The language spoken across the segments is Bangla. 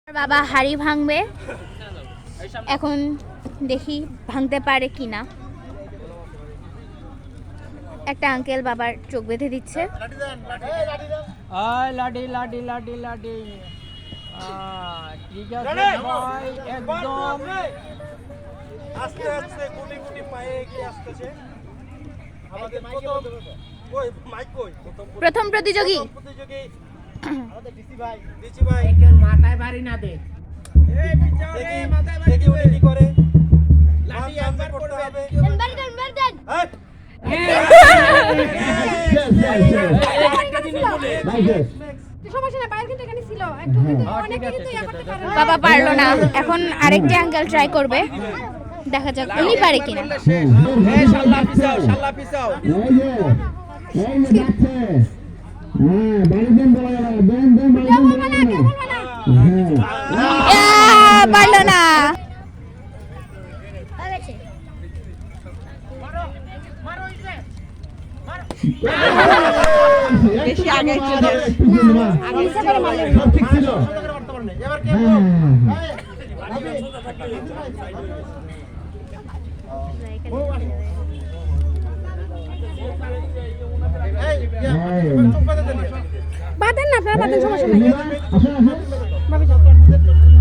বাবা হাড়ি ভাঙবে এখন, দেখি ভাঙতে পারে কিনা। একটা আঙ্কেল বাবার চোখ বেঁধে দিচ্ছে। লাডি লাডি লাডি লাডি ঠিক আছে ভাই, একদম আস্তে আস্তে গুটি গুটি পায়ে এগিয়ে আসতেছে আমাদের প্রথম প্রতিযোগী আমাদের ডিসি ভাই মাথায় বাড়ি না দে। দেখি উনি কি করে লাঠি একবার করতে হবে। বাবা পারলো না, এখন আরেকটি আঙ্কেল ট্রাই করবে, দেখা যাক উনি পারে কিনা। শাল্লা পিছাও, শাল্লা পিছাও। পারলো না। বেশি আগে চলে বাদেন না আপনারা, বাদেন, সমস্যা নাই।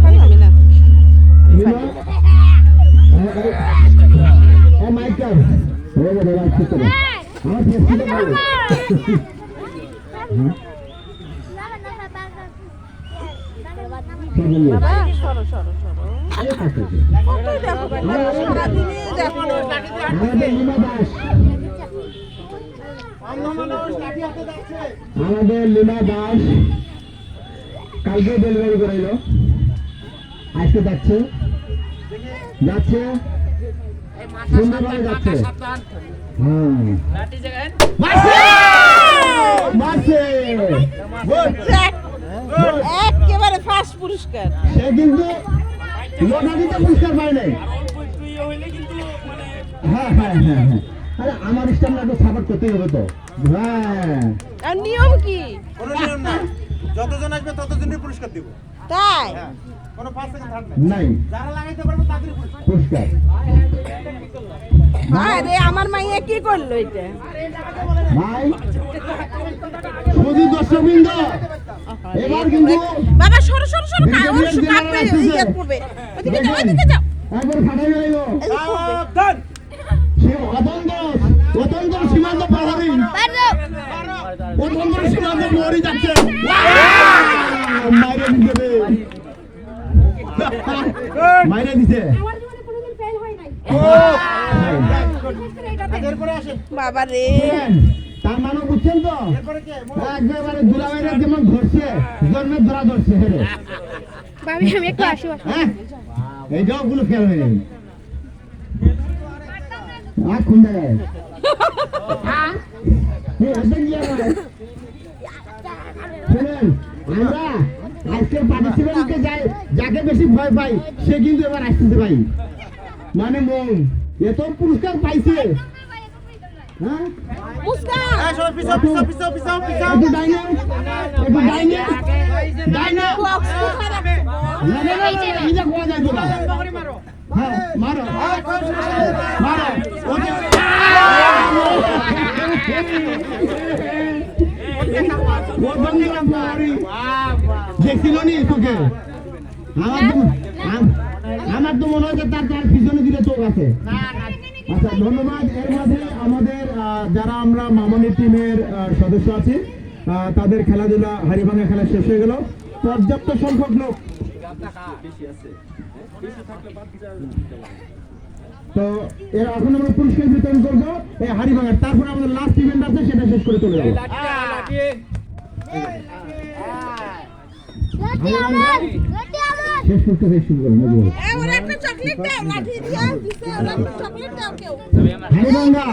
আমি না বাবা সরো সরো সরো সারাদিনই দেখো আমাদের লীলা দাস কালকে ডেলিভারি করাইল, আজকে যাচ্ছে যাচ্ছে সুন্দরভাবে যাচ্ছে। একেবারে ফার্স্ট পুরস্কার। সে কিন্তু লটারিতে পুরস্কার পায় নাই। হ্যাঁ হ্যাঁ হ্যাঁ হ্যাঁ, আরে আমার ইসলাম না, সাপোর্ট করতেই হবে তো। হ্যাঁ, আর নিয়ম কি? কোনো নিয়ম নাই, যতজন আসবে ততজনই পুরস্কার দিব। তাই কোনো ফার্স্ট সেকেন্ড থার্ড নাই যারা লাগাইতে পারবে তাদেরই পুরস্কার। আরে আমার মাইয়া কি করলো এটা? ভাই শুধু দর্শকবৃন্দ, এবার কিন্তু বাবা সরো সরো সরো, কাগজ কাটবে, ইয়ে করবে। ওদিকে যাও, ওদিকে যাও। একবার ফাটাই গেল সাবধান। সে অতন্ত্র সীমান্ত প্রহরী, অতন্ত্র সীমান্ত প্রহরী যাচ্ছে। মাইরে দিতে রে, মাইরে দিতে। এরপরে আসেন। বাবা রে, তার মানে বুঝছেন তো, একেবারে দুলাভাইরা যেমন ধরছে, জন্মের ধরা ধরছে। ভাবি আমি একটু আসি। হ্যাঁ, এই জবগুলো খেয়াল হয়ে যাবে। কোন জায়গায় শুনেন, আমরা আজকের পার্টিসিপেন্টকে যাকে বেশি ভয় পাই সে কিন্তু এবার আসতেছে ভাই, মানে মন এত পুরস্কার পাইছে। হ্যাঁ, এই সবাই পিছাও পিছাও পিছাও পিছাও পিছাও। একটু ডাইনে, একটু ডাইনে, ডাইনে। বক্স কোথায় রাখছো? না না না, এটা কোয়া যায় না। হ্যাঁ, মারো মারো, ওকে দেখছিল নি তোকে? আমার তো মনে হচ্ছে তার পিছনে দিলে চোখ আছে। আচ্ছা ধন্যবাদ। এর মাঝে আমাদের যারা আমরা মামনি টিমের সদস্য আছি, তাদের খেলাধুলা হাড়িভাঙা খেলা শেষ হয়ে গেল। পর্যাপ্ত সংখ্যক লোক, তো এখন আমরা পুরস্কার বিতরণ করবো এই হাড়িভাঙার, তারপরে আমাদের লাস্ট ইভেন্ট আছে, সেটা শেষ করে চলে যাবো। শেষ করতে শেষ শুরু করুন। ওরা একটা চকলেট দাও, লাঠি দিয়া দিছে, চকলেট দাও কেউ। হাড়িভাঙা